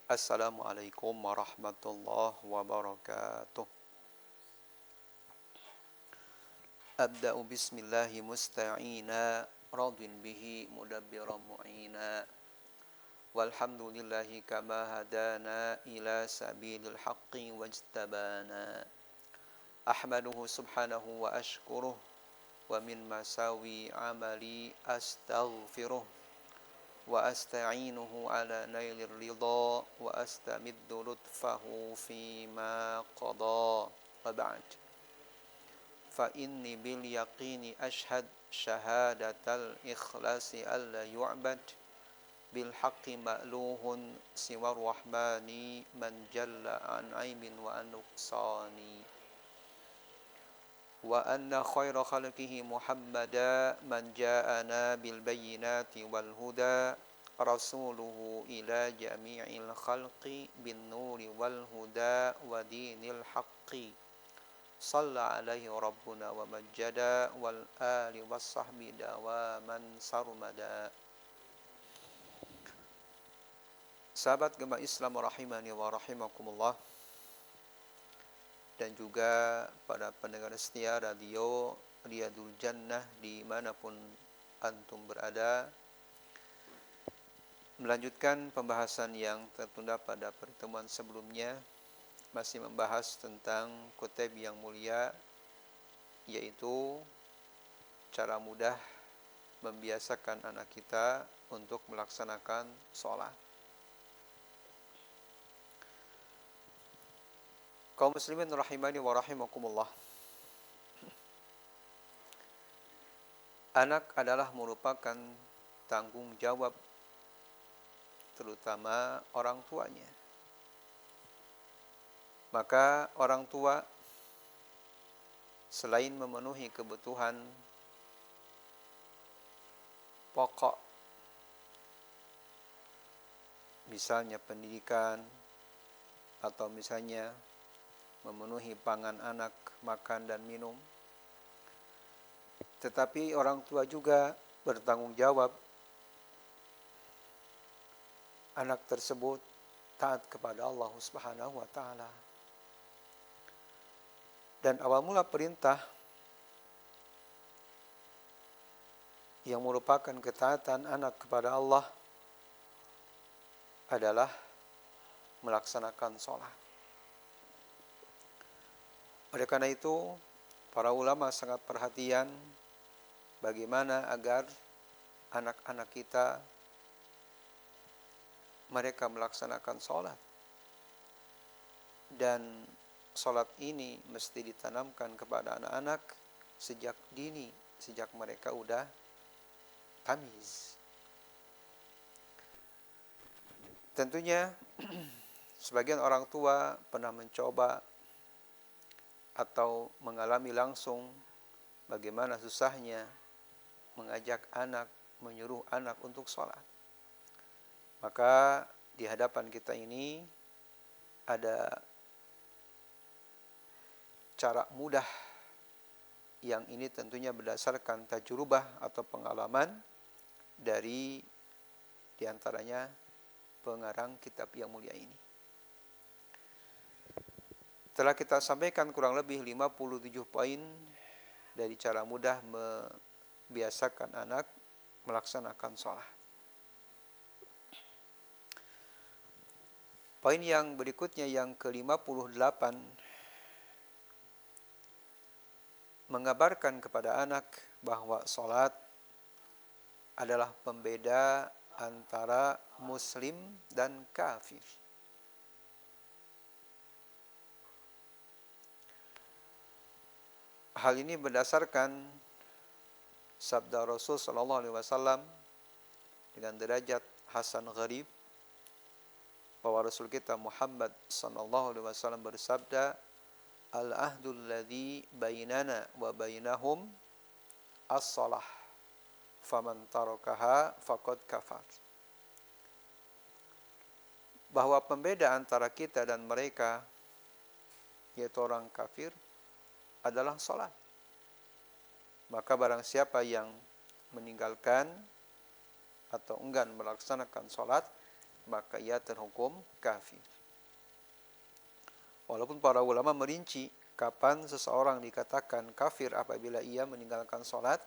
Assalamualaikum warahmatullahi wabarakatuh. Abda'u bismillahi musta'ina radin bihi mudabbiran mu'ina walhamdulillahi kama hadana ila sabilil haqqi wajtabana ahmaduhu subhanahu wa ashkuruh wa min masawi amali astaghfiruh wa asta'inuhu ala nailir ridha wa astamiddu lutfahu fima qada wa ba'd fa inni bil yaqini ashhad syahadatal ikhlasi alla yu'bad bil haqqi ma'luhun siwar rahmani man jalla an aimin wa an nuqsani wa anna khaira khalqihi muhammada man ja'ana bil bayyinati wal huda rasuluhu ila jami'il khalqi bin nuri wal huda wa dinil haqqi salla alaihi rabbuna wa majjada wal ali was sahbi dawaman sarmada. Sahabat Gema Islam rahimani wa rahimakumullah, dan juga pada pendengar setia radio Riyadul Jannah dimanapun antum berada, melanjutkan pembahasan yang tertunda pada pertemuan sebelumnya, masih membahas tentang kutub yang mulia, yaitu cara mudah membiasakan anak kita untuk melaksanakan sholat. Kaum muslimin rahimani wa rahimakumullah, anak adalah merupakan tanggung jawab terutama orang tuanya. Maka orang tua selain memenuhi kebutuhan pokok, misalnya pendidikan, atau misalnya memenuhi pangan anak, makan dan minum, tetapi orang tua juga bertanggung jawab anak tersebut taat kepada Allah Subhanahu wa taala. Dan awal mula perintah yang merupakan ketaatan anak kepada Allah adalah melaksanakan sholat. Oleh karena itu, para ulama sangat perhatian bagaimana agar anak-anak kita mereka melaksanakan sholat. Dan sholat ini mesti ditanamkan kepada anak-anak sejak dini, sejak mereka udah tamiz. Tentunya sebagian orang tua pernah mencoba atau mengalami langsung bagaimana susahnya mengajak anak, menyuruh anak untuk sholat. Maka di hadapan kita ini ada cara mudah yang ini tentunya berdasarkan tajrubah atau pengalaman dari diantaranya pengarang kitab yang mulia ini. Telah kita sampaikan kurang lebih 57 poin dari cara mudah membiasakan anak melaksanakan sholat. Poin yang berikutnya yang ke-58 mengabarkan kepada anak bahwa sholat adalah pembeda antara muslim dan kafir. Hal ini berdasarkan sabda Rasul sallallahu alaihi wasallam dengan derajat hasan gharib, bahwa Rasul kita Muhammad sallallahu alaihi wasallam bersabda, al-ahdul ladzi bainana wa bainahum as-shalah faman tarakaha faqad kafar. Bahwa pembeda antara kita dan mereka, yaitu orang kafir, adalah sholat. Maka barang siapa yang meninggalkan atau enggan melaksanakan sholat, maka ia terhukum kafir. Walaupun para ulama merinci kapan seseorang dikatakan kafir apabila ia meninggalkan sholat,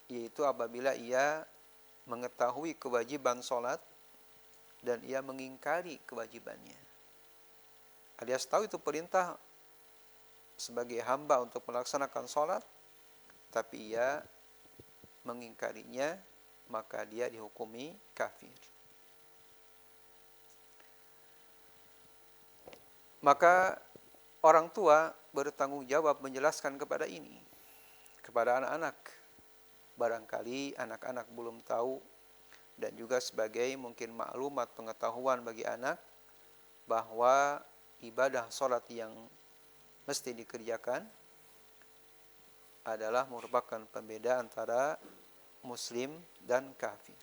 yaitu apabila ia mengetahui kewajiban sholat dan ia mengingkari kewajibannya. Alias tahu itu perintah sebagai hamba untuk melaksanakan sholat, tapi ia mengingkarinya, maka dia dihukumi kafir. Maka orang tua bertanggung jawab menjelaskan kepada anak-anak. Barangkali anak-anak belum tahu, dan juga sebagai mungkin maklumat pengetahuan bagi anak bahwa ibadah sholat yang mesti dikerjakan adalah merupakan pembeda antara muslim dan kafir.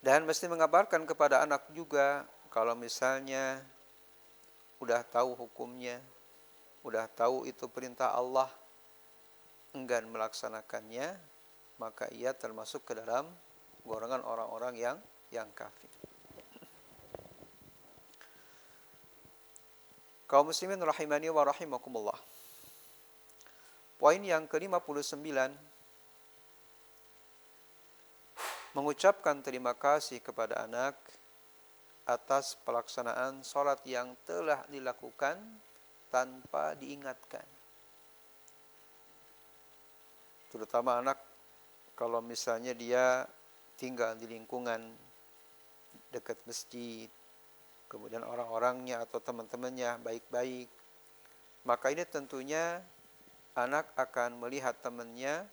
Dan mesti mengabarkan kepada anak juga kalau misalnya udah tahu hukumnya, udah tahu itu perintah Allah, enggan melaksanakannya, maka ia termasuk ke dalam golongan orang-orang yang kafir. Kaum muslimin rahimani wa rahimakumullah. Poin yang ke-59, mengucapkan terima kasih kepada anak atas pelaksanaan sholat yang telah dilakukan tanpa diingatkan. Terutama anak kalau misalnya dia tinggal di lingkungan dekat masjid, kemudian orang-orangnya atau teman-temannya baik-baik, maka ini tentunya anak akan melihat temannya,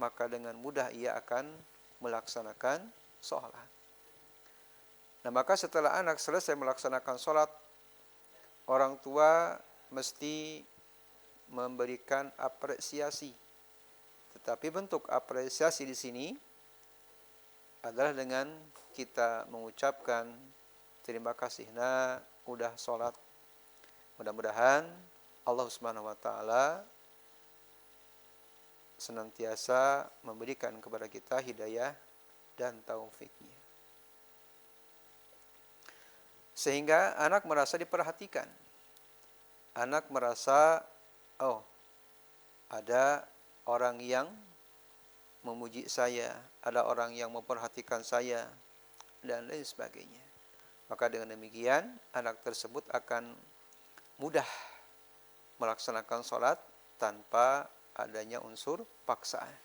maka dengan mudah ia akan melaksanakan sholat. Nah, maka setelah anak selesai melaksanakan sholat, orang tua mesti memberikan apresiasi. Tetapi bentuk apresiasi di sini adalah dengan kita mengucapkan terima kasih nak udah sholat. Mudah-mudahan Allah Subhanahu wa taala senantiasa memberikan kepada kita hidayah dan taufiknya, sehingga anak merasa diperhatikan. Anak merasa, oh, ada orang yang memuji saya, ada orang yang memperhatikan saya, dan lain sebagainya. Maka dengan demikian, anak tersebut akan mudah melaksanakan sholat tanpa adanya unsur paksaan.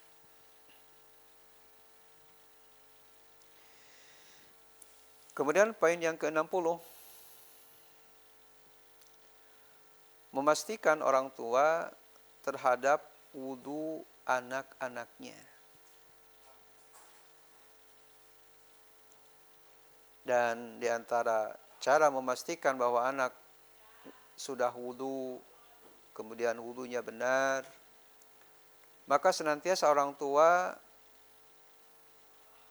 Kemudian poin yang ke-60, memastikan orang tua terhadap wudu anak-anaknya. Dan di antara cara memastikan bahwa anak sudah wudu, kemudian wudunya benar, maka senantiasa orang tua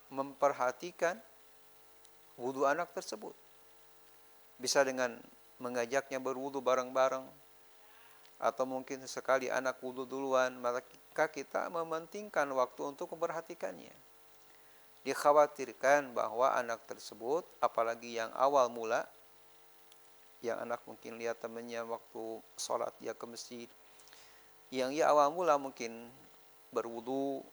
memperhatikan wudu anak tersebut. Bisa dengan mengajaknya berwudu bareng-bareng, atau mungkin sesekali anak wudu duluan, maka kita mementingkan waktu untuk memperhatikannya. Dikhawatirkan bahwa anak tersebut, apalagi yang awal mula, yang anak mungkin lihat temannya waktu sholat dia ke masjid, yang ia awal mula mungkin berwudu,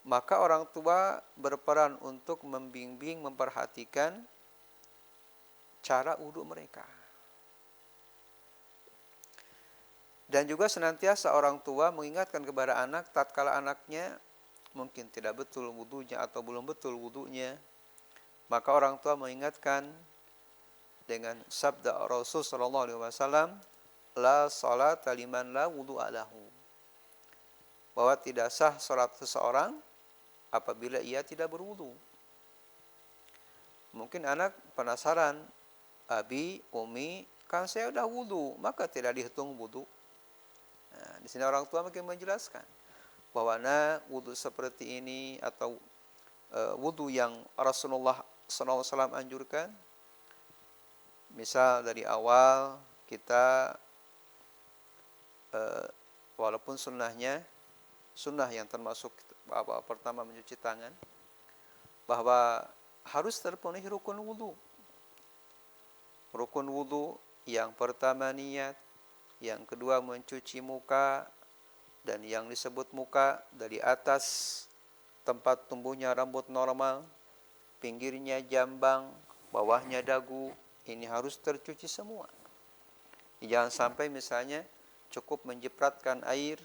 maka orang tua berperan untuk membimbing, memperhatikan cara wudu mereka. Dan juga senantiasa orang tua mengingatkan kepada anak tatkala anaknya mungkin tidak betul wudunya atau belum betul wudunya, maka orang tua mengingatkan dengan sabda Rasul sallallahu alaihi wasallam, la salata liman la wudu'a lahu, bahwa tidak sah salat seseorang apabila ia tidak berwudu. Mungkin anak penasaran, abi, umi, kan saya sudah wudu, maka tidak dihitung wudu. Nah, di sini orang tua mungkin menjelaskan bahwa wudu seperti ini atau wudu yang Rasulullah SAW anjurkan, misal dari awal kita walaupun sunnah yang termasuk pertama mencuci tangan, bahwa harus terpenuhi rukun wudu. Rukun wudu yang pertama niat, yang kedua mencuci muka, dan yang disebut muka dari atas tempat tumbuhnya rambut normal, pinggirnya jambang, bawahnya dagu, ini harus tercuci semua. Jangan sampai misalnya cukup mencipratkan air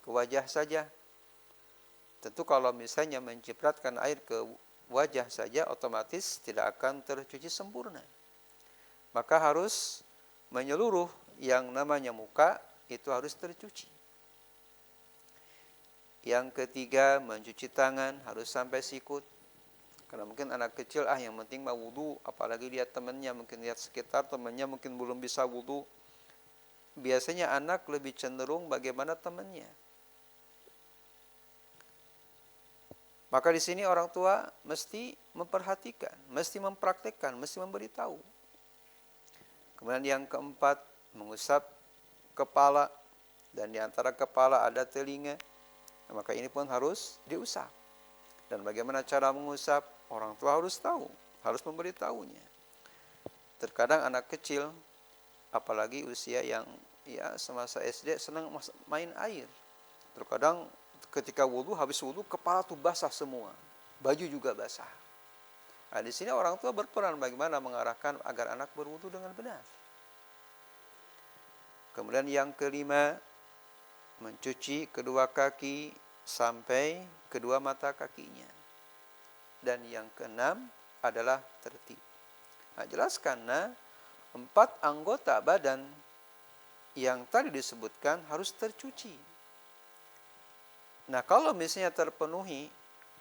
ke wajah saja. Tentu kalau misalnya mencipratkan air ke wajah saja, otomatis tidak akan tercuci sempurna. Maka harus menyeluruh yang namanya muka itu harus tercuci. Yang ketiga, mencuci tangan harus sampai sikut. Karena mungkin anak kecil, yang penting mah wudu, apalagi lihat temannya, mungkin lihat sekitar temannya mungkin belum bisa wudu. Biasanya anak lebih cenderung bagaimana temannya. Maka di sini orang tua mesti memperhatikan, mesti mempraktekkan, mesti memberitahu. Kemudian yang keempat, mengusap kepala, dan di antara kepala ada telinga. Maka ini pun harus diusap. Dan bagaimana cara mengusap, orang tua harus tahu, harus memberitahunya. Terkadang anak kecil, apalagi usia yang semasa SD, senang main air. Terkadang ketika wudu, habis wudu kepala tuh basah semua, baju juga basah. Nah, di sini orang tua berperan bagaimana mengarahkan agar anak berwudu dengan benar. Kemudian yang kelima, mencuci kedua kaki sampai kedua mata kakinya. Dan yang keenam adalah tertib. Nah, jelas karena 4 anggota badan yang tadi disebutkan harus tercuci. Nah, kalau misalnya terpenuhi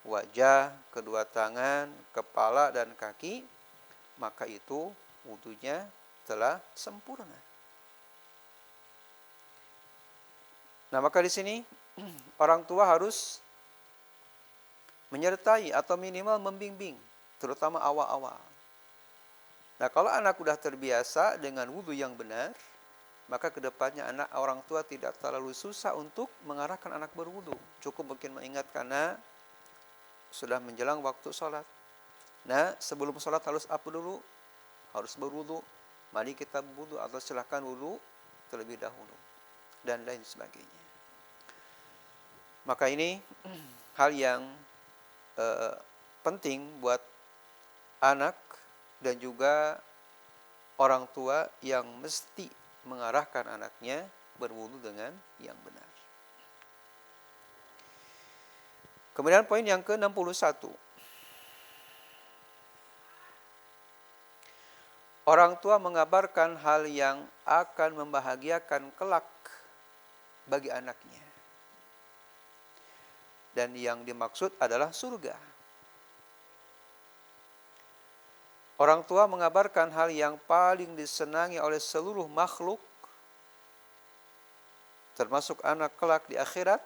wajah, kedua tangan, kepala, dan kaki, maka itu wudunya telah sempurna. Nah, maka di sini orang tua harus menyertai atau minimal membimbing, terutama awal-awal. Nah, kalau anak sudah terbiasa dengan wudu yang benar, maka kedepannya orang tua tidak terlalu susah untuk mengarahkan anak berwudu. Cukup mungkin mengingatkan, sudah menjelang waktu sholat. Nah, sebelum sholat harus apa dulu? Harus berwudu. Mari kita berwudu atau silahkan wudu terlebih dahulu. Dan lain sebagainya. Maka ini hal yang penting buat anak dan juga orang tua yang mesti mengarahkan anaknya berwudu dengan yang benar. Kemudian poin yang ke-61. Orang tua mengabarkan hal yang akan membahagiakan kelak bagi anaknya. Dan yang dimaksud adalah surga. Orang tua mengabarkan hal yang paling disenangi oleh seluruh makhluk, termasuk anak kelak di akhirat,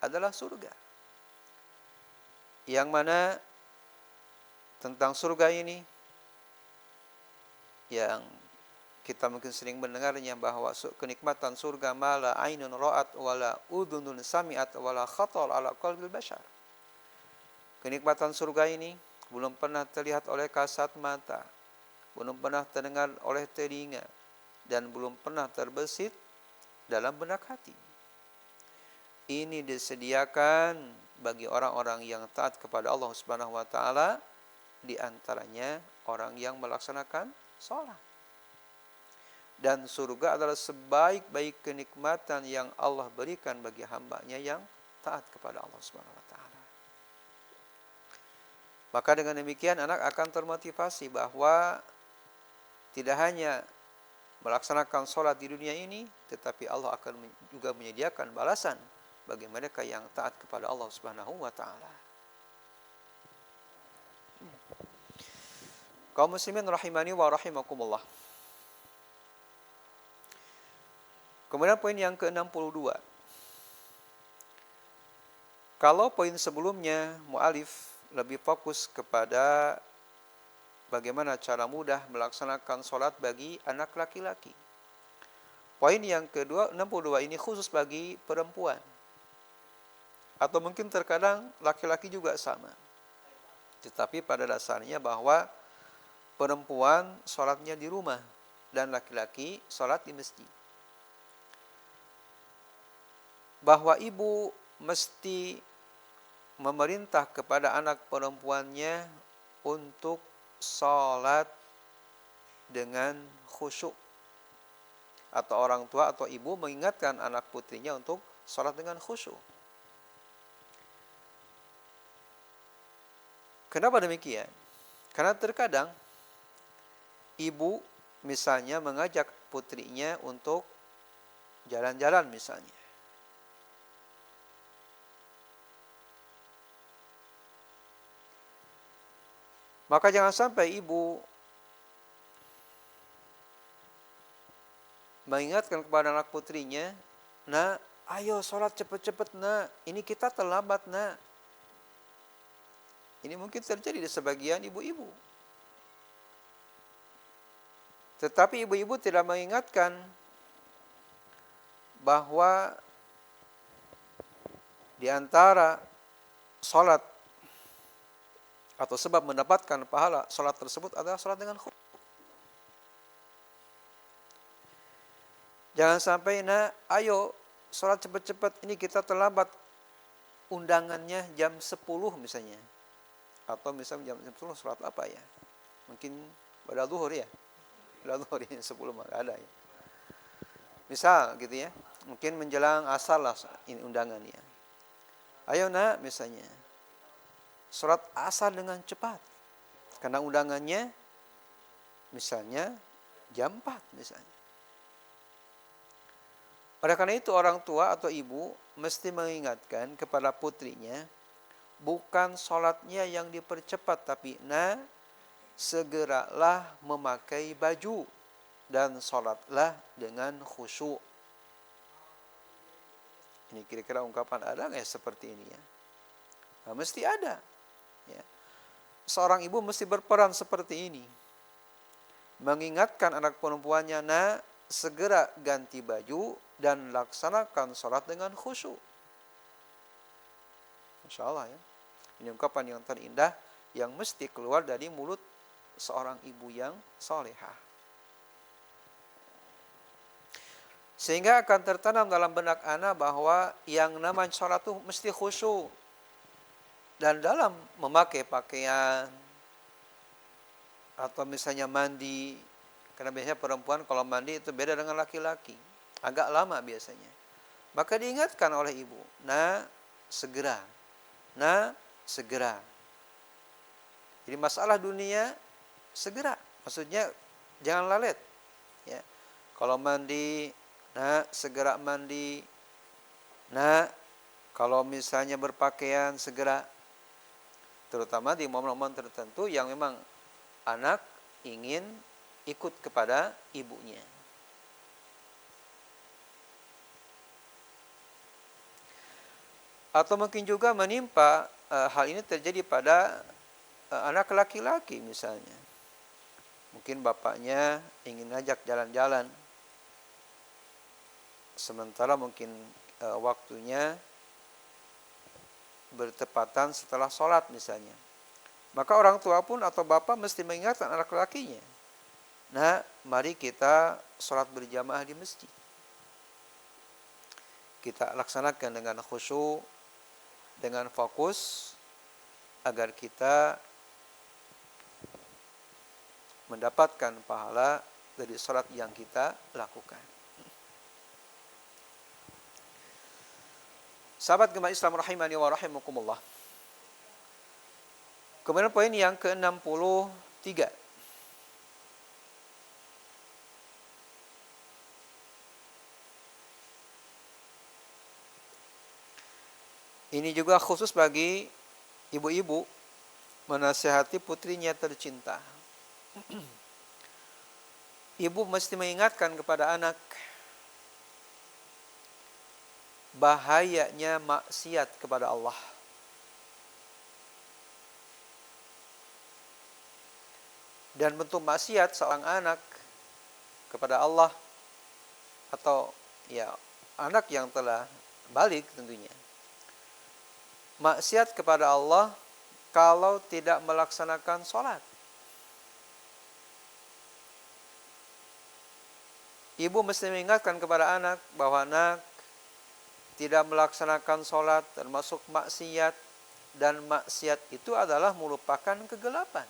adalah surga. Yang mana tentang surga ini, yang kita mungkin sering mendengarnya, bahwa kenikmatan surga mala ainun ra'at wala udhunun sami'at wala khatar ala qalbil bashar. Kenikmatan surga ini belum pernah terlihat oleh kasat mata, belum pernah terdengar oleh telinga, dan belum pernah terbesit dalam benak hati. Ini disediakan bagi orang-orang yang taat kepada Allah Subhanahu wa taala, di antaranya orang yang melaksanakan salat. Dan surga adalah sebaik-baik kenikmatan yang Allah berikan bagi hamba-Nya yang taat kepada Allah Subhanahu wa taala. Maka dengan demikian anak akan termotivasi bahwa tidak hanya melaksanakan sholat di dunia ini, tetapi Allah akan juga menyediakan balasan bagi mereka yang taat kepada Allah Subhanahu wa taala. Kaum muslimin rahimani wa rahimakumullah. Kemudian poin yang ke-62. Kalau poin sebelumnya mu'alif lebih fokus kepada bagaimana cara mudah melaksanakan sholat bagi anak laki-laki, Poin yang kedua, 62 ini khusus bagi perempuan. Atau mungkin terkadang laki-laki juga sama. Tetapi pada dasarnya bahwa perempuan sholatnya di rumah dan laki-laki sholat di masjid. Bahwa ibu mesti memerintah kepada anak perempuannya untuk sholat dengan khusyuk. Atau orang tua atau ibu mengingatkan anak putrinya untuk sholat dengan khusyuk. Kenapa demikian? Karena terkadang ibu misalnya mengajak putrinya untuk jalan-jalan misalnya. Maka jangan sampai ibu mengingatkan kepada anak putrinya, "Nak, ayo sholat cepat-cepat nak, ini kita terlambat nak." Ini mungkin terjadi di sebagian ibu-ibu. Tetapi ibu-ibu tidak mengingatkan bahwa di antara sholat atau sebab mendapatkan pahala sholat tersebut adalah sholat dengan khusyuk. Jangan sampai, "Nak, ayo sholat cepat-cepat, ini kita terlambat, undangannya jam 10 misalnya." Atau misalnya jam 10 sholat apa ya? Mungkin pada zuhur ya. Pada zuhur ya, 10 mah ada ya. Misal gitu ya. Mungkin menjelang asar lah ini undangannya. "Ayo nak," misalnya, "sholat asar dengan cepat." Karena undangannya misalnya jam 4 misalnya. Oleh karena itu orang tua atau ibu mesti mengingatkan kepada putrinya, bukan sholatnya yang dipercepat, tapi segeralah memakai baju dan sholatlah dengan khusyuk. Ini kira-kira ungkapan ada nggak seperti ini ya? Nah, mesti ada. Ya. Seorang ibu mesti berperan seperti ini. Mengingatkan anak perempuannya, "Nak, segera ganti baju dan laksanakan sholat dengan khusyuk." Insya Allah ya. Ini ungkapan yang terindah yang mesti keluar dari mulut seorang ibu yang solehah. Sehingga akan tertanam dalam benak anak bahwa yang namanya sholat itu mesti khusyuk. Dan dalam memakai pakaian, atau misalnya mandi, karena biasanya perempuan kalau mandi itu beda dengan laki-laki. Agak lama biasanya. Maka diingatkan oleh ibu, "Nak, segera. Nak, segera." Jadi masalah dunia, segera. Maksudnya jangan lalet. Ya. Kalau mandi, "Nak, segera mandi." "Nak, kalau misalnya berpakaian, segera." Terutama di momen-momen tertentu yang memang anak ingin ikut kepada ibunya. Atau mungkin juga menimpa hal ini terjadi pada anak laki-laki misalnya. Mungkin bapaknya ingin ngajak jalan-jalan, sementara mungkin waktunya bertepatan setelah sholat misalnya. Maka orang tua pun atau bapak mesti mengingatkan anak lakinya, "Nah, mari kita sholat berjamaah di masjid. Kita laksanakan dengan khusyuk, dengan fokus, agar kita mendapatkan pahala dari sholat yang kita lakukan." Sahabat gemar Islam rahimani wa rahimakumullah. Kemudian poin yang ke-63. Ini juga khusus bagi ibu-ibu menasihati putrinya tercinta. Ibu mesti mengingatkan kepada anak bahayanya maksiat kepada Allah. Dan bentuk maksiat seorang anak kepada Allah atau ya anak yang telah balik tentunya, maksiat kepada Allah kalau tidak melaksanakan sholat. Ibu mesti mengingatkan kepada anak bahwa anak tidak melaksanakan sholat termasuk maksiat, dan maksiat itu adalah merupakan kegelapan.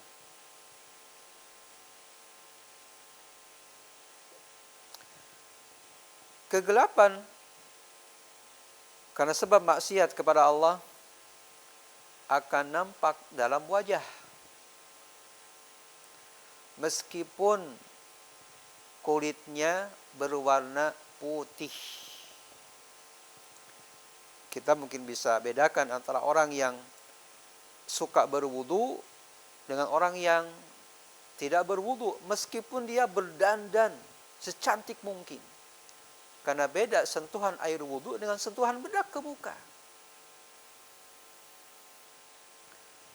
Kegelapan karena sebab maksiat kepada Allah akan nampak dalam wajah. Meskipun kulitnya berwarna putih. Kita mungkin bisa bedakan antara orang yang suka berwudu dengan orang yang tidak berwudu, meskipun dia berdandan secantik mungkin. Karena beda sentuhan air wudu dengan sentuhan bedak ke muka.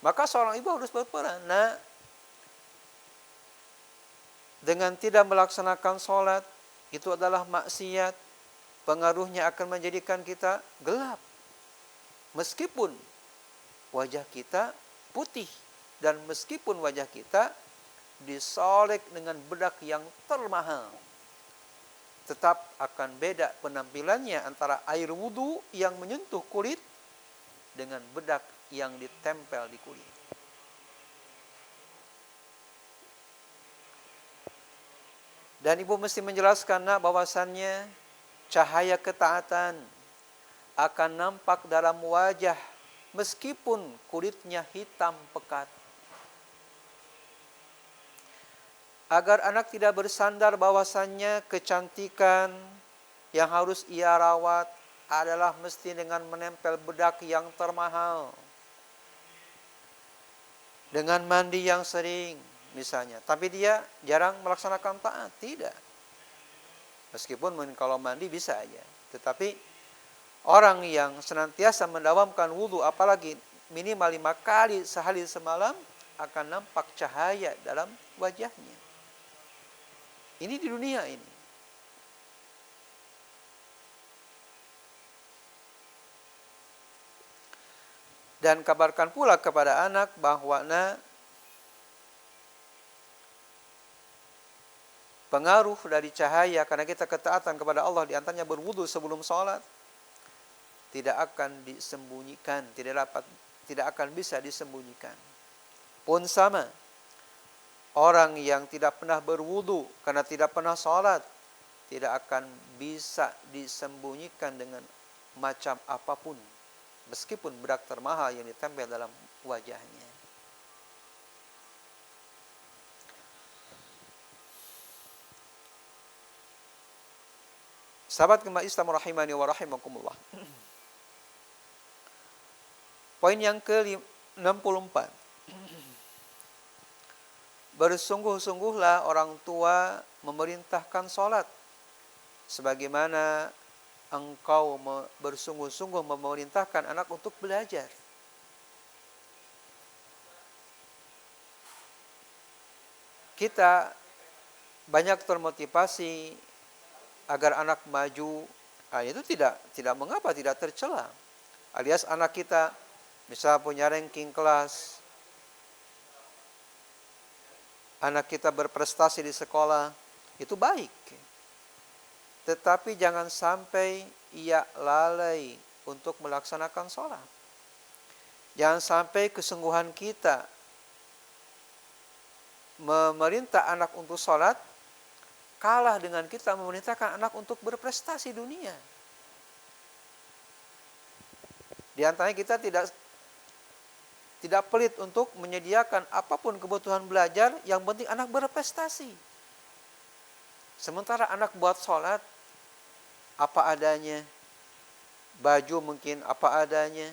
Maka seorang ibu harus berperan. Nah, dengan tidak melaksanakan sholat, itu adalah maksiat. Pengaruhnya akan menjadikan kita gelap. Meskipun wajah kita putih. Dan meskipun wajah kita disolek dengan bedak yang termahal, tetap akan beda penampilannya antara air wudu yang menyentuh kulit dengan bedak yang ditempel di kulit. Dan ibu mesti menjelaskan bahwasannya cahaya ketaatan akan nampak dalam wajah meskipun kulitnya hitam pekat. Agar anak tidak bersandar bahwasannya kecantikan yang harus ia rawat adalah mesti dengan menempel bedak yang termahal. Dengan mandi yang sering misalnya. Tapi dia jarang melaksanakan taat. Tidak. Meskipun kalau mandi bisa aja. Tetapi orang yang senantiasa mendawamkan wudu, apalagi minimal 5 kali sehari semalam, akan nampak cahaya dalam wajahnya. Ini di dunia ini. Dan kabarkan pula kepada anak bahwa pengaruh dari cahaya karena kita ketaatan kepada Allah, di antaranya berwudu sebelum sholat, tidak akan disembunyikan, tidak akan bisa disembunyikan. Pun sama, orang yang tidak pernah berwudu karena tidak pernah sholat, tidak akan bisa disembunyikan dengan macam apapun, meskipun bedak termahal yang ditempel dalam wajahnya. Sahabat jemaah Islam rahimani wa rahimakumullah. Poin yang ke-64. Bersungguh-sungguhlah orang tua memerintahkan sholat, sebagaimana engkau bersungguh-sungguh memerintahkan anak untuk belajar. Kita banyak termotivasi agar anak maju. Itu tidak mengapa, tidak tercela. Alias anak kita bisa punya ranking kelas, anak kita berprestasi di sekolah, itu baik. Tetapi jangan sampai ia lalai untuk melaksanakan sholat. Jangan sampai kesungguhan kita memerintah anak untuk sholat kalah dengan kita memerintahkan anak untuk berprestasi dunia. Di antaranya kita tidak pelit untuk menyediakan apapun kebutuhan belajar, yang penting anak berprestasi. Sementara anak buat sholat apa adanya, baju mungkin apa adanya,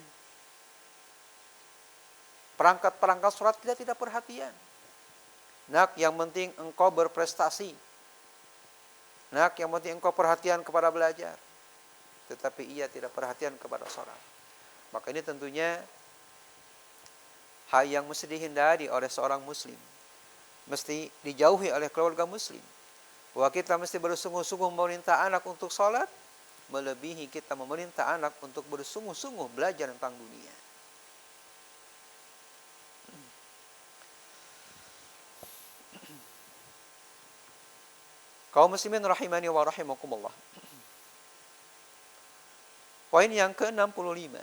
perangkat sholat kita tidak perhatian. Nak, yang penting engkau berprestasi. Nak, yang penting engkau perhatian kepada belajar. Tetapi ia tidak perhatian kepada sholat. Maka ini tentunya hal yang mesti dihindari oleh seorang muslim. Mesti dijauhi oleh keluarga muslim. Bahwa kita mesti bersungguh-sungguh memerintah anak untuk sholat, melebihi kita memerintah anak untuk bersungguh-sungguh belajar tentang dunia. Kaum muslimin rahimani wa rahimakumullah. Poin yang ke-65.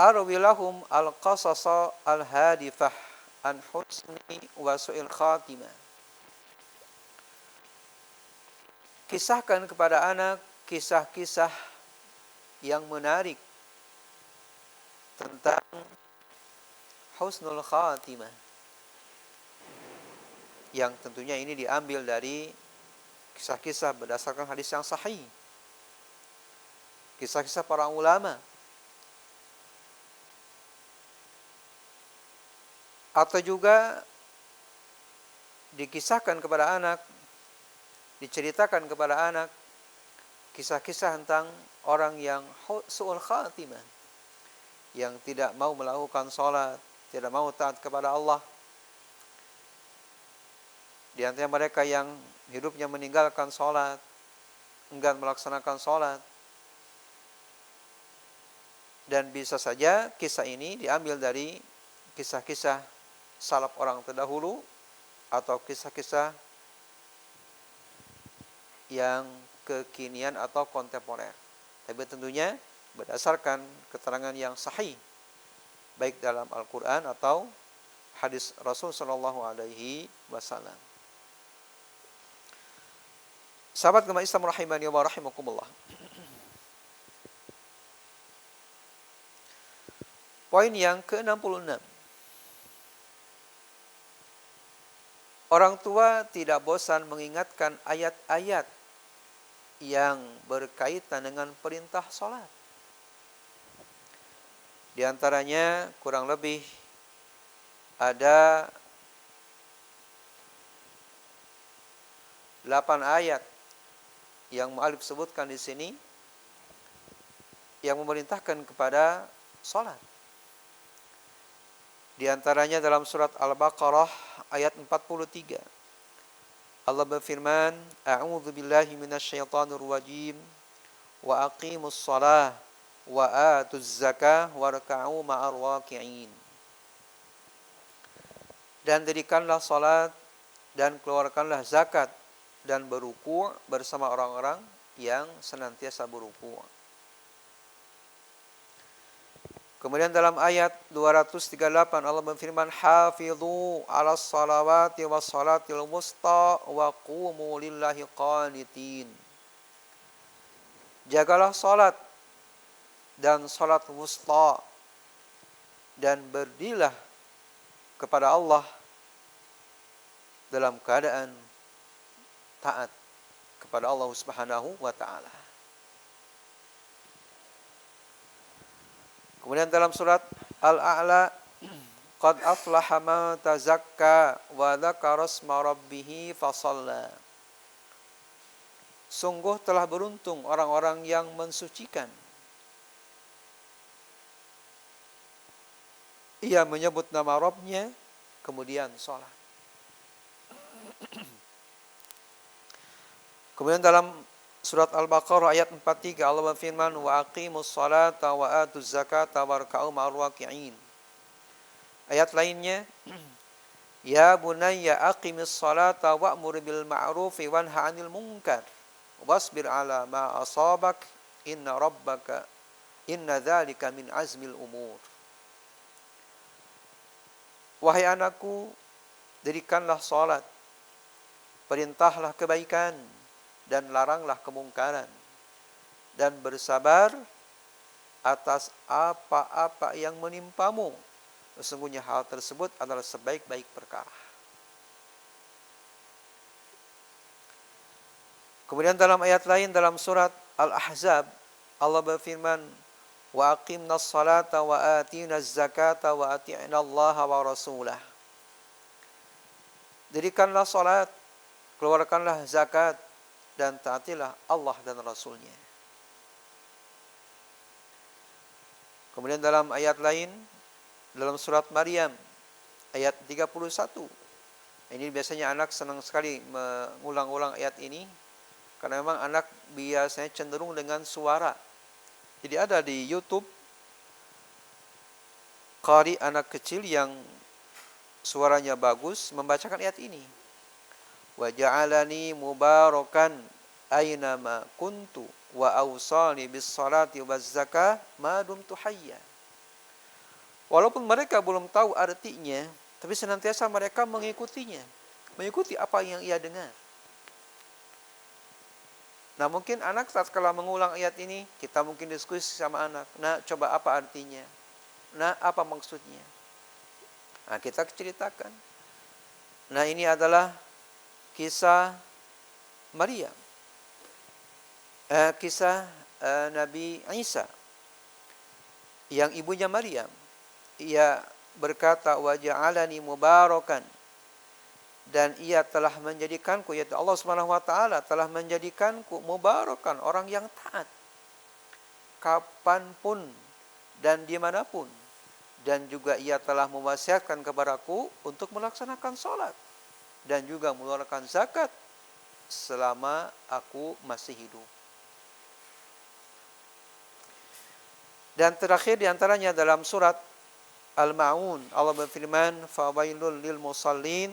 Arwi lahum al-qasasa al-hadifah an husni wa su'il khatimah. Kisahkan kepada anak kisah-kisah yang menarik tentang husnul khatimah, yang tentunya ini diambil dari kisah-kisah berdasarkan hadis yang sahih, kisah-kisah para ulama, atau juga dikisahkan kepada anak, diceritakan kepada anak kisah-kisah tentang orang yang su'ul khatimah, yang tidak mau melakukan sholat, tidak mau taat kepada Allah. Di antara mereka yang hidupnya meninggalkan sholat, enggan melaksanakan sholat. Dan bisa saja kisah ini diambil dari kisah-kisah salaf orang terdahulu, atau kisah-kisah yang kekinian atau kontemporer. Tapi tentunya berdasarkan keterangan yang sahih, baik dalam Al-Quran atau hadis Rasul Sallallahu Alaihi Wasallam. Sahabat gemar Islam rahimani wa rahimakumullah. Poin yang ke-66. Orang tua tidak bosan mengingatkan ayat-ayat yang berkaitan dengan perintah sholat. Di antaranya kurang lebih ada 8 ayat yang mu'alif sebutkan di sini yang memerintahkan kepada sholat. Di antaranya dalam surat Al-Baqarah ayat 43. Allah berfirman, A'udzu billahi minasyaitonir rajim wa aqimus shalah wa atuz zakah warka'u ma'ar raki'in. Dan dirikanlah salat dan keluarkanlah zakat dan beruku' bersama orang-orang yang senantiasa beruku'. Kemudian dalam ayat 238 Allah berfirman, Hafidhu 'alas salawati was salatil wusta wa qumu lillahi qanitin. Jagalah salat dan salat wusta dan berdirilah kepada Allah dalam keadaan taat kepada Allah Subhanahu wa taala. Kemudian dalam surat Al-A'la, Qad aflaha man tazakka wa dzakara isma rabbih fasalla. Sungguh telah beruntung orang-orang yang mensucikan. Ia menyebut nama Rabb-nya, kemudian sholat. Kemudian dalam surat Al-Baqarah ayat 43 Allah berfirman, Wa aqimus salata wa atuz zakata warka'u ma'ar raki'in. Ayat lainnya, Ya bunayya aqimis salata wa'mur bil ma'rufi wanha 'anil munkar wasbir 'ala ma asabak inna dzalika min azmil umur. Wahai anakku, dirikanlah salat, perintahlah kebaikan dan laranglah kemungkaran, dan bersabar atas apa-apa yang menimpamu. Sesungguhnya hal tersebut adalah sebaik-baik perkara. Kemudian dalam ayat lain dalam surat Al-Ahzab Allah berfirman, Wa aqimnas salata wa atinaz zakata wa ati'nallaha wa rasulah. Dirikanlah salat, keluarkanlah zakat, dan taatilah Allah dan Rasulnya. Kemudian dalam ayat lain, dalam surat Maryam, ayat 31, Ini biasanya anak senang sekali mengulang-ulang ayat ini, karena memang anak biasanya cenderung dengan suara. Jadi ada di YouTube qari anak kecil yang suaranya bagus membacakan ayat ini. Wa ja'alani mubarakan aynama kuntu wa awsani bis salati waz zakah ma dumtu hayya. Walaupun mereka belum tahu artinya, tapi senantiasa mereka mengikutinya, mengikuti apa yang ia dengar. Nah, mungkin anak saat kala mengulang ayat ini, kita mungkin diskusi sama anak. Nah, coba apa artinya? Nah, apa maksudnya? Nah, kita ceritakan. Nah, ini adalah kisah Maryam. Kisah Nabi Isa yang ibunya Maryam. Ia berkata, wa ja'alani mubarakan, dan ia telah menjadikanku, yaitu Allah Subhanahu wa taala telah menjadikanku mubarakan, orang yang taat kapanpun dan dimanapun, dan juga ia telah mewasiatkan kepadaku untuk melaksanakan sholat dan juga mengeluarkan zakat selama aku masih hidup. Dan terakhir diantaranya dalam surat Al-Ma'un, Allah berfirman, fawailul lil musallin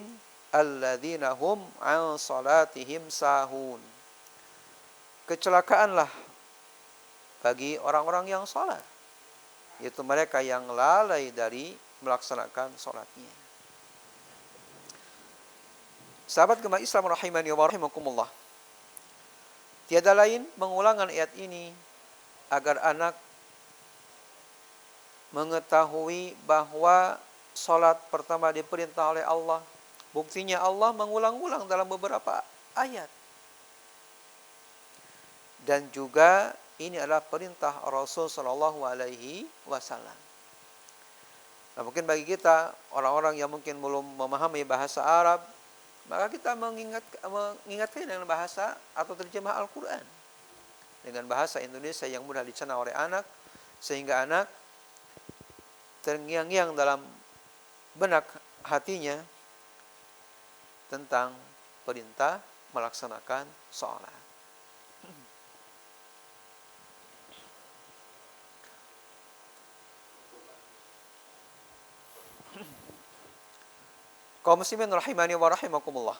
alladzina hum an salatihim sahun. Kecelakaanlah bagi orang-orang yang salat, yaitu mereka yang lalai dari melaksanakan salatnya. Sahabat gemar Islam rahimani wa rahimakumullah, tiada lain mengulangan ayat ini agar anak mengetahui bahwa salat pertama diperintah oleh Allah. Buktinya Allah mengulang-ulang dalam beberapa ayat. Dan juga ini adalah perintah Rasul sallallahu alaihi wasallam. Nah, mungkin bagi kita orang-orang yang mungkin belum memahami bahasa Arab, maka kita mengingatkan dengan bahasa atau terjemah Al-Qur'an dengan bahasa Indonesia yang mudah dicerna oleh anak, sehingga anak terngiang-ngiang dalam benak hatinya tentang perintah melaksanakan sholat. Kaum muslimin rahimani wa rahimakumullah.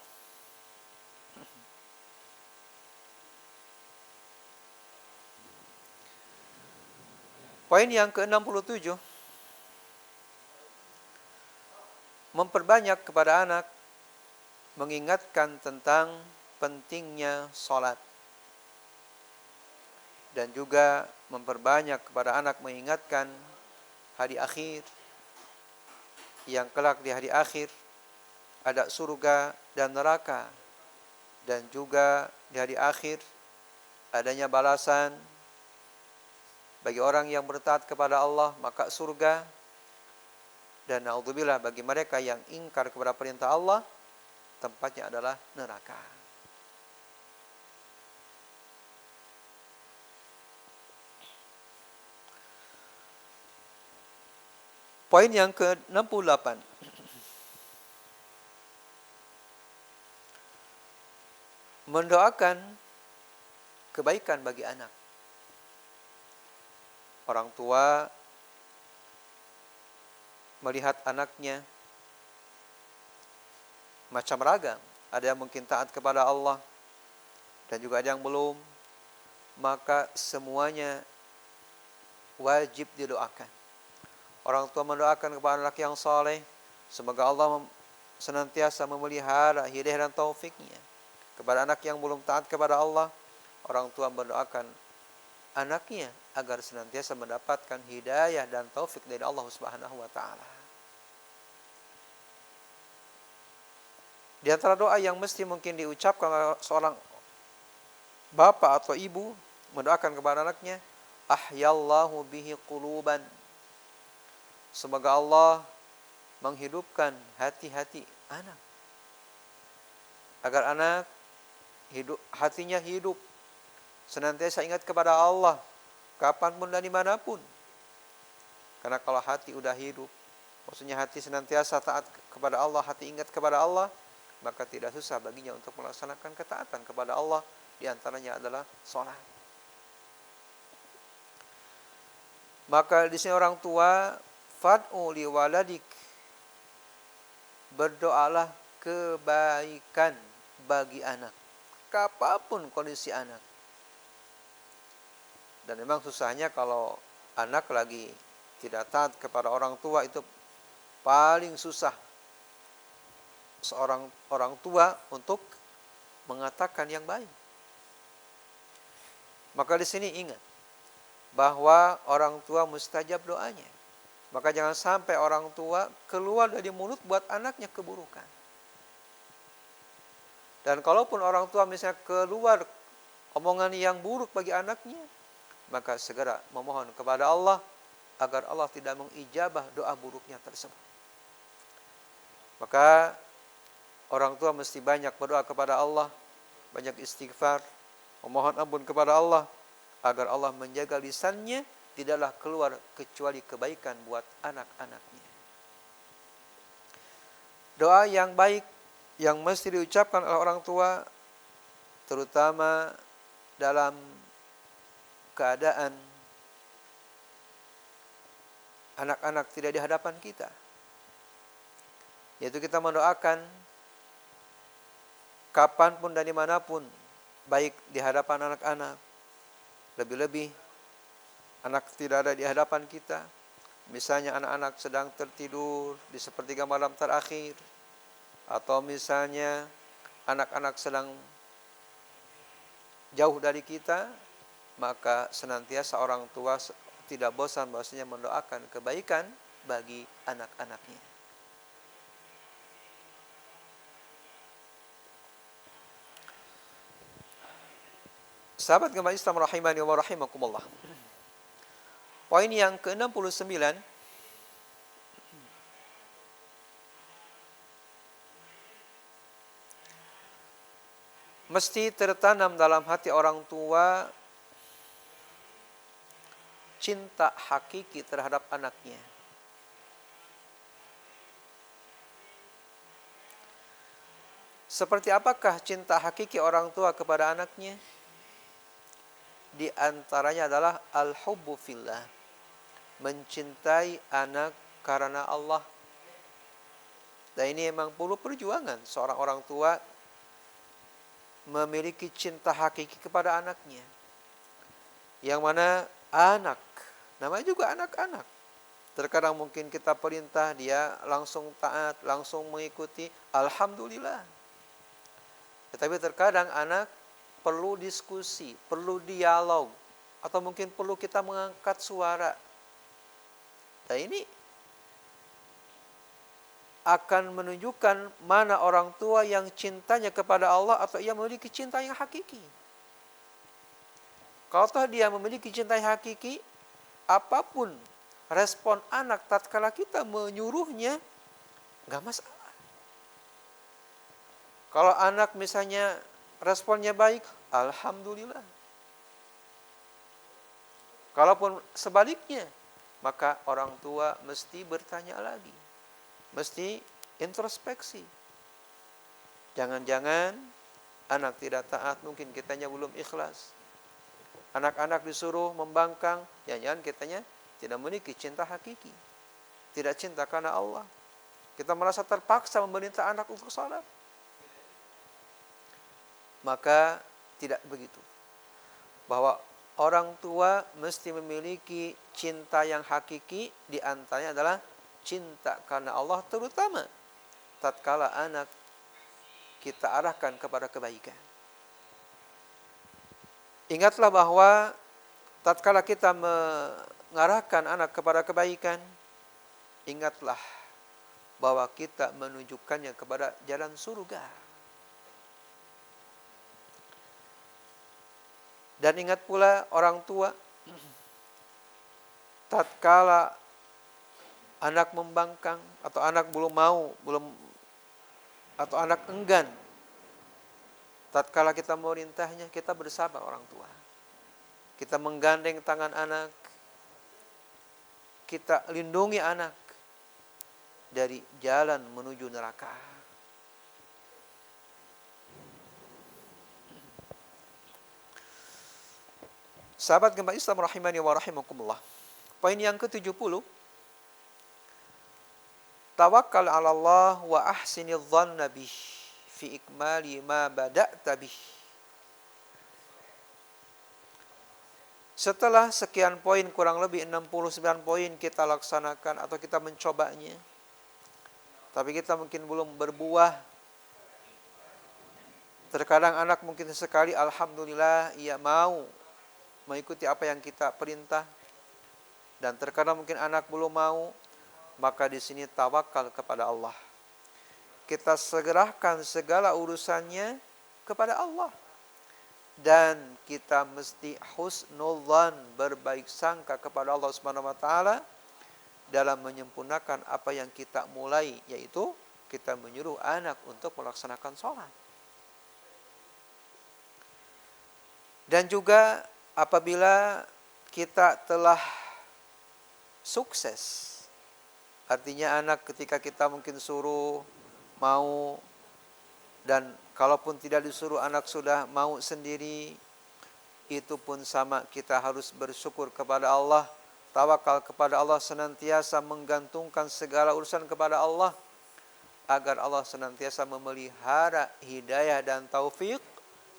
Poin yang ke-67, memperbanyak kepada anak mengingatkan tentang pentingnya sholat, dan juga memperbanyak kepada anak mengingatkan hari akhir, yang kelak di hari akhir ada surga dan neraka, dan juga di hari akhir adanya balasan bagi orang yang bertaat kepada Allah maka surga, dan naudzubillah bagi mereka yang ingkar kepada perintah Allah tempatnya adalah neraka. Poin yang ke-68, mendoakan kebaikan bagi anak. Orang tua melihat anaknya macam ragam, ada yang mungkin taat kepada Allah dan juga ada yang belum, maka semuanya wajib didoakan. Orang tua mendoakan kepada anak yang saleh, semoga Allah senantiasa memelihara hidayah dan taufiknya. Kepada anak yang belum taat kepada Allah, orang tua mendoakan anaknya agar senantiasa mendapatkan hidayah dan taufik dari Allah Subhanahu wa taala. Di antara doa yang mesti mungkin diucapkan oleh seorang bapak atau ibu mendoakan kepada anaknya, ahyallahu bihi quluban. Semoga Allah menghidupkan hati-hati anak, agar anak hatinya hidup, senantiasa ingat kepada Allah kapanpun dan dimanapun. Karena kalau hati udah hidup, maksudnya hati senantiasa taat kepada Allah, hati ingat kepada Allah, maka tidak susah baginya untuk melaksanakan ketaatan kepada Allah, di antaranya adalah sholat. Maka di sini orang tua, fad'u li waladik, berdoalah kebaikan bagi anak, apapun kondisi anak. Dan memang susahnya kalau anak lagi tidak taat kepada orang tua, itu paling susah seorang orang tua untuk mengatakan yang baik. Maka di sini ingat bahwa orang tua mustajab doanya. Maka jangan sampai orang tua keluar dari mulut buat anaknya keburukan. Dan kalaupun orang tua misalnya keluar omongan yang buruk bagi anaknya, maka segera memohon kepada Allah agar Allah tidak mengijabah doa buruknya tersebut. Maka orang tua mesti banyak berdoa kepada Allah, banyak istighfar, memohon ampun kepada Allah, agar Allah menjaga lisannya tidaklah keluar kecuali kebaikan buat anak-anaknya. Doa yang baik yang mesti diucapkan oleh orang tua, terutama dalam keadaan anak-anak tidak di hadapan kita, yaitu kita mendoakan kapanpun dan dimanapun, baik di hadapan anak-anak, lebih-lebih anak tidak ada di hadapan kita. Misalnya anak-anak sedang tertidur di sepertiga malam terakhir, atau misalnya anak-anak sedang jauh dari kita, maka senantiasa orang tua tidak bosan bahwasanya mendoakan kebaikan bagi anak-anaknya. Sahabat gempa Islam rahimani wa rahimakumullah. Poin yang ke-69, mesti tertanam dalam hati orang tua cinta hakiki terhadap anaknya. Seperti apakah cinta hakiki orang tua kepada anaknya? Di antaranya adalah al-hubbu fillah, mencintai anak karena Allah. Dan ini memang perlu perjuangan seorang orang tua memiliki cinta hakiki kepada anaknya. Yang mana anak, namanya juga anak-anak, terkadang mungkin kita perintah dia langsung taat, langsung mengikuti, alhamdulillah. Tetapi terkadang anak perlu diskusi, perlu dialog, atau mungkin perlu kita mengangkat suara. Dan ini akan menunjukkan mana orang tua yang cintanya kepada Allah atau ia memiliki cinta yang hakiki. Kalau toh dia memiliki cinta yang hakiki, apapun respon anak tatkala kita menyuruhnya, enggak masalah. Kalau anak misalnya responnya baik, alhamdulillah. Kalaupun sebaliknya, maka orang tua mesti bertanya lagi, mesti introspeksi. Jangan-jangan anak tidak taat, mungkin kitanya belum ikhlas. Anak-anak disuruh membangkang, jangan-jangan kitanya tidak memiliki cinta hakiki, tidak cinta karena Allah. Kita merasa terpaksa memerintah anak untuk salat. Maka tidak begitu. Bahwa orang tua mesti memiliki cinta yang hakiki, di antaranya adalah cinta karena Allah, terutama tatkala anak kita arahkan kepada kebaikan. Ingatlah bahwa tatkala kita mengarahkan anak kepada kebaikan, ingatlah bahwa kita menunjukkannya kepada jalan surga. Dan ingat pula orang tua, tatkala anak membangkang atau anak atau anak enggan, tatkala kita merintahnya, kita bersabar orang tua. Kita menggandeng tangan anak, kita lindungi anak dari jalan menuju neraka. Sahabat gempa Islam rahimani wa rahimakumullah. Poin yang ke-70, tawakkal 'ala Allah wa ahsinidz dhanna bih fi ikmali ma bada'ta bih. Setelah sekian poin, kurang lebih 69 poin kita laksanakan atau kita mencobanya, tapi kita mungkin belum berbuah. Terkadang anak mungkin sekali, alhamdulillah, ia mau mengikuti apa yang kita perintah. Dan terkadang mungkin anak belum mau, maka di sini tawakal kepada Allah. Kita segerakan segala urusannya kepada Allah. Dan kita mesti husnudzan, berbaik sangka kepada Allah Subhanahu wa taala dalam menyempurnakan apa yang kita mulai, yaitu kita menyuruh anak untuk melaksanakan sholat. Dan juga apabila kita telah sukses, artinya anak ketika kita mungkin suruh mau, dan kalaupun tidak disuruh anak sudah mau sendiri, itu pun sama, kita harus bersyukur kepada Allah, tawakal kepada Allah, senantiasa menggantungkan segala urusan kepada Allah, agar Allah senantiasa memelihara hidayah dan taufik,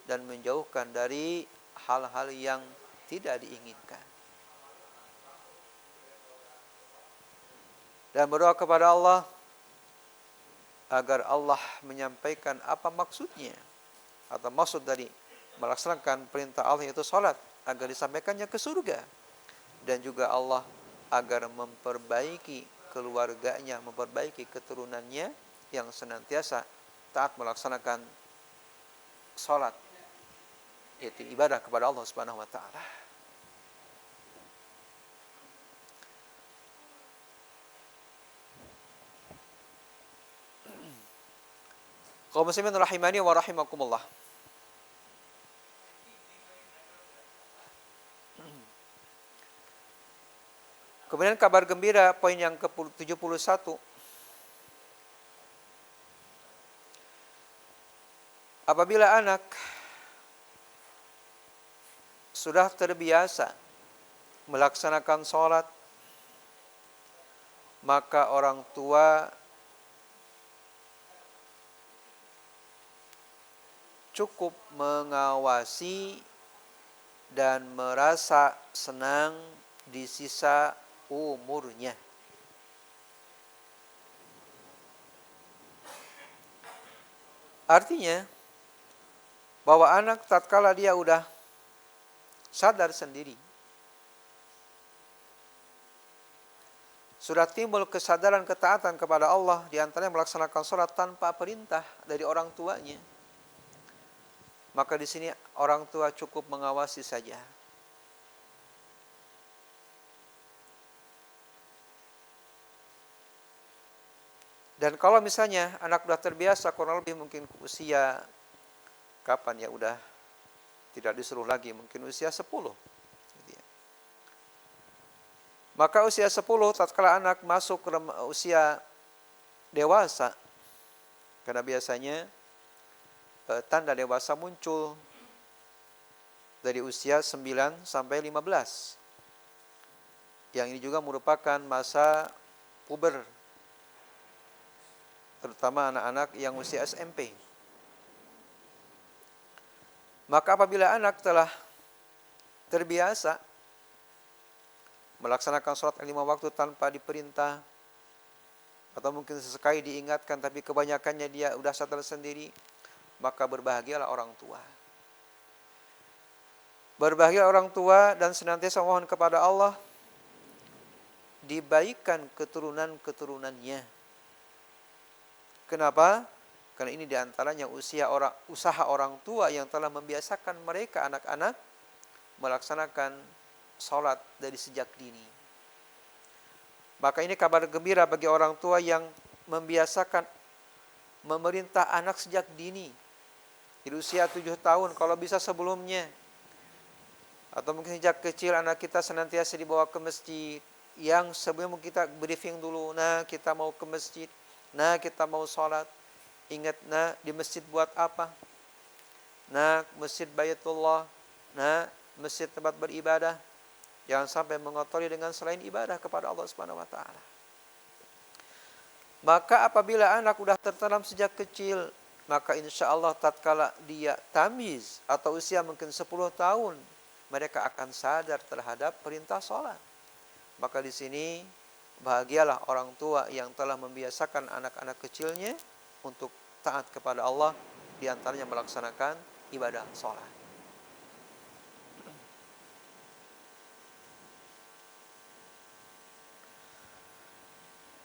dan menjauhkan dari hal-hal yang tidak diinginkan. Dan berdoa kepada Allah agar Allah menyampaikan apa maksudnya, atau maksud dari melaksanakan perintah Allah yaitu salat, agar disampaikannya ke surga. Dan juga Allah agar memperbaiki keluarganya, memperbaiki keturunannya yang senantiasa taat melaksanakan salat, yaitu ibadah kepada Allah Subhanahu wa taala. Kaum muslimin rahimani wa rahimakumullah. Kemudian kabar gembira, poin yang ke-71. Apabila anak sudah terbiasa melaksanakan sholat, maka orang tua cukup mengawasi dan merasa senang di sisa umurnya. Artinya bahwa anak tatkala dia udah sadar sendiri, sudah timbul kesadaran ketaatan kepada Allah, di antaranya melaksanakan sholat tanpa perintah dari orang tuanya, maka di sini orang tua cukup mengawasi saja. Dan kalau misalnya anak sudah terbiasa, kurang lebih mungkin usia kapan ya, udah tidak disuruh lagi, mungkin usia 10. Maka usia 10 tatkala anak masuk ke usia dewasa, karena biasanya tanda dewasa muncul dari usia 9 sampai 15. Yang ini juga merupakan masa puber, terutama anak-anak yang usia SMP. Maka apabila anak telah terbiasa melaksanakan sholat 5 waktu tanpa diperintah, atau mungkin sesekali diingatkan tapi kebanyakannya dia udah sadar sendiri, maka berbahagialah orang tua. Berbahagia orang tua dan senantiasa mohon kepada Allah dibaikan keturunan-keturunannya. Kenapa? Karena ini diantaranya usaha orang tua yang telah membiasakan mereka anak-anak melaksanakan sholat dari sejak dini. Maka ini kabar gembira bagi orang tua yang membiasakan memerintah anak sejak dini. Di usia 7 tahun, kalau bisa sebelumnya. Atau mungkin sejak kecil anak kita senantiasa dibawa ke masjid. Yang sebelum kita briefing dulu, nah kita mau ke masjid, nah kita mau sholat. Ingat, nah di masjid buat apa? Nah masjid Baitullah. Nah masjid tempat beribadah. Jangan sampai mengotori dengan selain ibadah kepada Allah Subhanahu wa taala. Maka apabila anak sudah tertanam sejak kecil, maka insya Allah tatkala dia tamiz atau usia mungkin 10 tahun, mereka akan sadar terhadap perintah sholat. Maka di sini bahagialah orang tua yang telah membiasakan anak-anak kecilnya untuk taat kepada Allah, di antaranya melaksanakan ibadah sholat.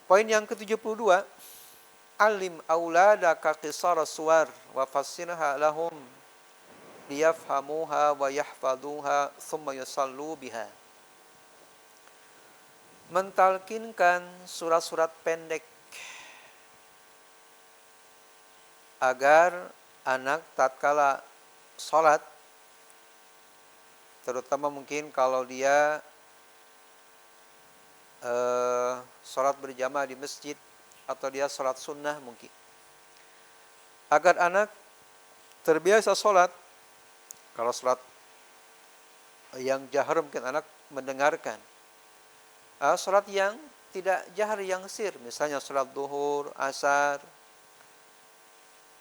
Poin yang ke-72, alim auladaka qisara suwar wa fassirha lahum liyafhamuha wa yahfaduha thumma yusallu biha. Mentalkinkan surat-surat pendek agar anak tatkala sholat, terutama mungkin kalau dia sholat berjamaah di masjid atau dia sholat sunnah mungkin, agar anak terbiasa sholat. Kalau sholat yang jahar mungkin anak mendengarkan, sholat yang tidak jahar yang sir, misalnya sholat duhur, asar,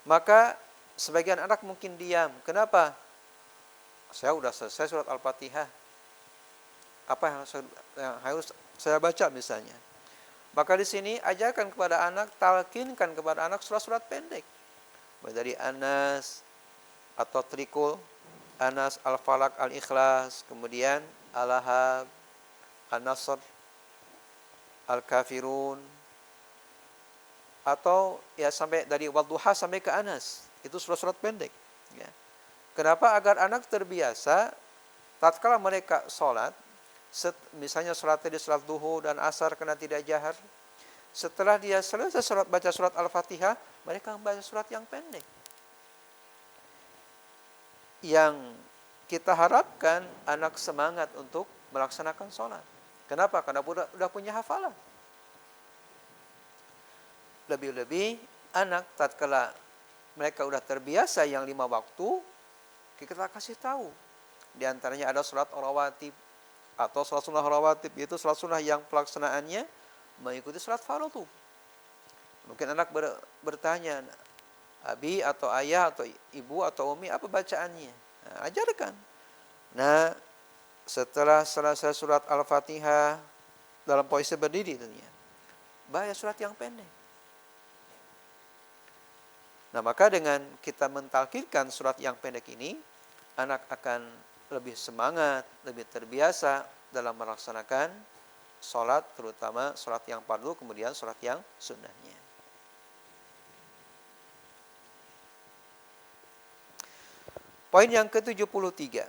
maka sebagian anak mungkin diam. Kenapa? Saya sudah selesai surat Al-Fatihah, apa yang harus saya baca misalnya. Maka di sini ajarkan kepada anak, talkinkan kepada anak surat-surat pendek. Dari Anas atau Trikul, Anas, Al-Falaq, Al-Ikhlas, kemudian Al-Lahab, An-Nasr, Al-Kafirun, atau ya sampai dari Wadduha sampai ke Anas. Itu surat-surat pendek. Ya. Kenapa? Agar anak terbiasa tatkala mereka sholat, misalnya sholat tadi sholat duhur dan asar karena tidak jahar, setelah dia selesai baca surat Al-Fatihah, mereka membaca surat yang pendek. Yang kita harapkan anak semangat untuk melaksanakan sholat. Kenapa? Karena sudah punya hafalan. Lebih-lebih anak tatkala mereka sudah terbiasa yang 5 waktu, kita kasih tahu. Di antaranya ada sholat rawatib atau sholat sunnah rawatib, yaitu sholat sunnah yang pelaksanaannya mengikuti sholat fardu. Mungkin anak bertanya, abi atau ayah atau ibu atau umi, apa bacaannya? Nah, ajarkan. Nah, setelah selesai surat Al-Fatihah dalam posisi berdiri tentunya, baca surat yang pendek. Nah, maka dengan kita mentalkinkan surat yang pendek ini, anak akan lebih semangat, lebih terbiasa dalam melaksanakan sholat, terutama sholat yang fardu, kemudian sholat yang sunnahnya. Poin yang ke-73.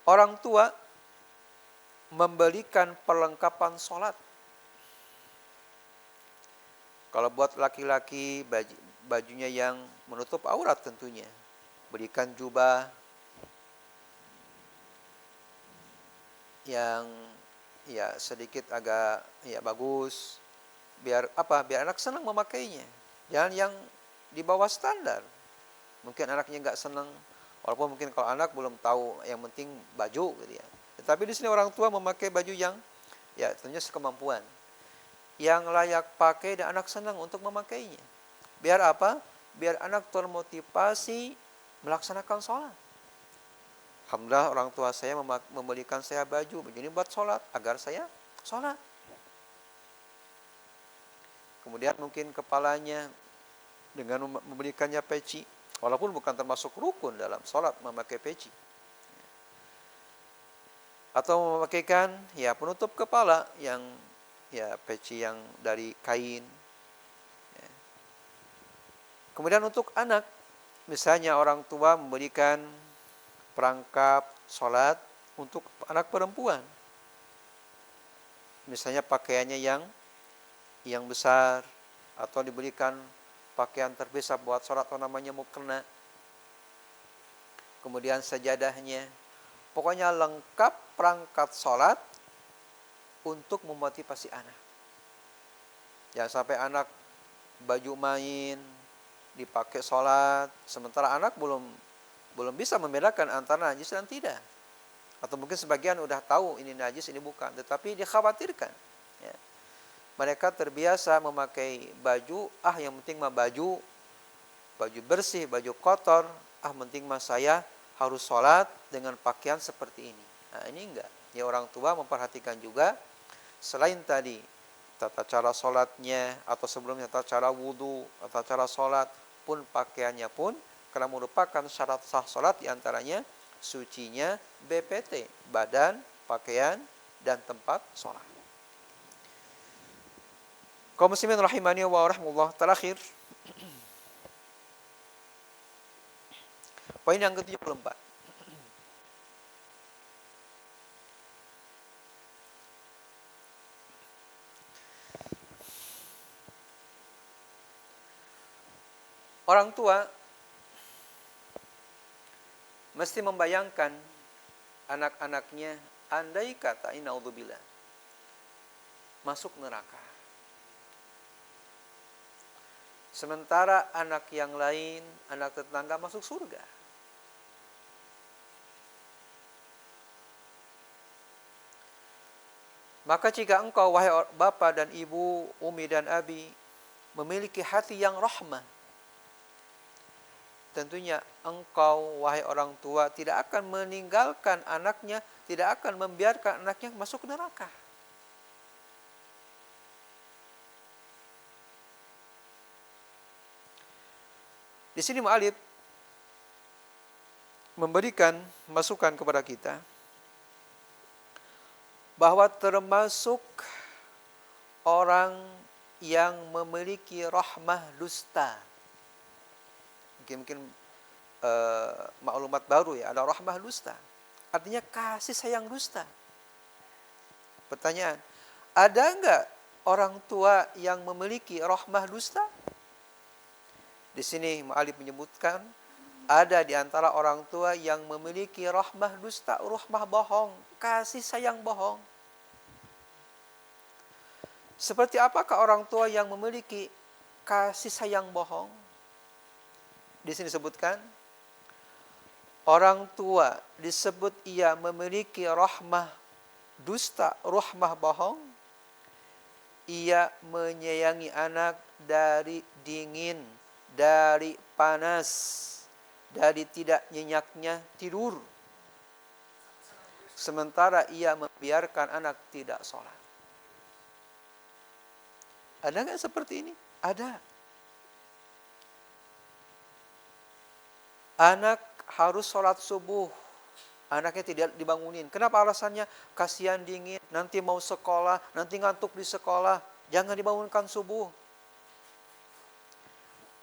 Orang tua membelikan perlengkapan sholat. Kalau buat laki-laki, bajunya yang menutup aurat tentunya. Berikan jubah yang ya sedikit agak ya bagus. Biar apa? Biar anak senang memakainya. Jangan yang di bawah standar. Mungkin anaknya nggak senang, walaupun mungkin kalau anak belum tahu, yang penting baju gitu ya. Tetapi di sini orang tua memakai baju yang ya tentunya sekemampuan, yang layak pakai dan anak senang untuk memakainya. Biar apa? Biar anak termotivasi melaksanakan sholat. Alhamdulillah orang tua saya membelikan saya baju ini buat sholat, agar saya sholat. Kemudian mungkin kepalanya dengan memberikannya peci, walaupun bukan termasuk rukun dalam sholat memakai peci. Atau memakaikan ya penutup kepala yang ya peci yang dari kain. Ya. Kemudian untuk anak, misalnya orang tua memberikan perangkap sholat untuk anak perempuan. Misalnya pakaiannya yang besar, atau diberikan pakaian terpisah buat sholat atau namanya mukena. Kemudian sajadahnya. Pokoknya lengkap perangkat sholat untuk memotivasi anak. Jangan sampai anak baju main dipakai sholat, sementara anak belum belum bisa membedakan antara najis dan tidak. Atau mungkin sebagian udah tahu ini najis, ini bukan, tetapi dikhawatirkan. Ya. Mereka terbiasa memakai baju, yang penting mah baju bersih, baju kotor, penting mah saya harus sholat dengan pakaian seperti ini. Nah ini enggak. Ya orang tua memperhatikan juga, selain tadi tata cara sholatnya, atau sebelumnya tata cara wudhu, tata cara sholat, pun pakaiannya pun, karena merupakan syarat sah sholat diantaranya sucinya BPT, badan, pakaian, dan tempat sholat. Kaum muslimin rahimani wa rahimullah, terakhir poin yang ke-74. Orang tua mesti membayangkan anak-anaknya, andai kata naudzubillah masuk neraka. Sementara anak yang lain, anak tetangga masuk surga. Maka jika engkau, wahai bapak dan ibu, umi dan abi, memiliki hati yang rahmah, tentunya engkau, wahai orang tua, tidak akan meninggalkan anaknya, tidak akan membiarkan anaknya masuk neraka. Di sini mu'allif memberikan masukan kepada kita bahwa termasuk orang yang memiliki rahmah dusta. Mungkin maklumat baru ya, ada rahmah dusta. Artinya kasih sayang dusta. Pertanyaan, ada enggak orang tua yang memiliki rahmah dusta? Di sini mu'allif menyebutkan ada di antara orang tua yang memiliki rahmah dusta, rahmah bohong, kasih sayang bohong. Seperti apakah orang tua yang memiliki kasih sayang bohong? Di sini disebutkan orang tua disebut ia memiliki rahmah dusta, rahmah bohong. Ia menyayangi anak dari dingin, dari panas, dari tidak nyenyaknya tidur. Sementara ia membiarkan anak tidak sholat. Ada nggak seperti ini? Ada. Anak harus sholat subuh, anaknya tidak dibangunin. Kenapa alasannya? Kasihan dingin, nanti mau sekolah, nanti ngantuk di sekolah. Jangan dibangunkan subuh.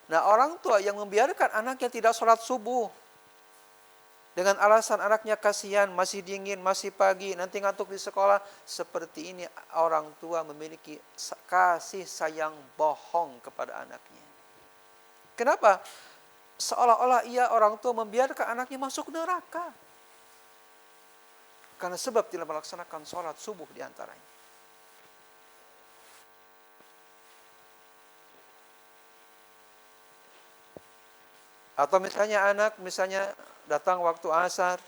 Nah, orang tua yang membiarkan anaknya tidak sholat subuh dengan alasan anaknya kasihan, masih dingin, masih pagi, nanti ngantuk di sekolah. Seperti ini orang tua memiliki kasih sayang bohong kepada anaknya. Kenapa? Seolah-olah ia orang tua membiarkan anaknya masuk neraka. Karena sebab tidak melaksanakan sholat subuh diantaranya. Atau misalnya anak, datang waktu asar,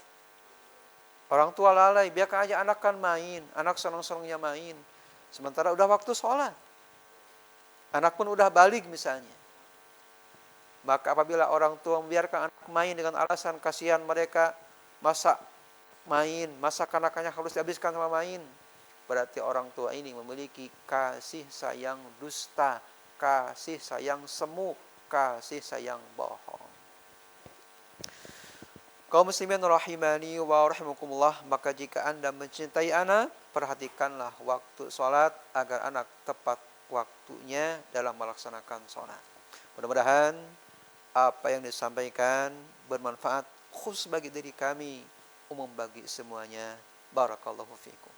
orang tua lalai, biarkan aja anak kan main, anak senang-senangnya main. Sementara udah waktu sholat. Anak pun udah balik misalnya. Maka apabila orang tua membiarkan anak main dengan alasan kasihan mereka, masa kanak-kanaknya harus dihabiskan sama main, berarti orang tua ini memiliki kasih sayang dusta, kasih sayang semu, kasih sayang bohong. Kaum muslimin rahimani wa rahimakumullah, maka jika Anda mencintai anak, perhatikanlah waktu sholat agar anak tepat waktunya dalam melaksanakan sholat. Mudah-mudahan apa yang disampaikan bermanfaat khusus bagi diri kami, umum bagi semuanya. Barakallahu fiikum.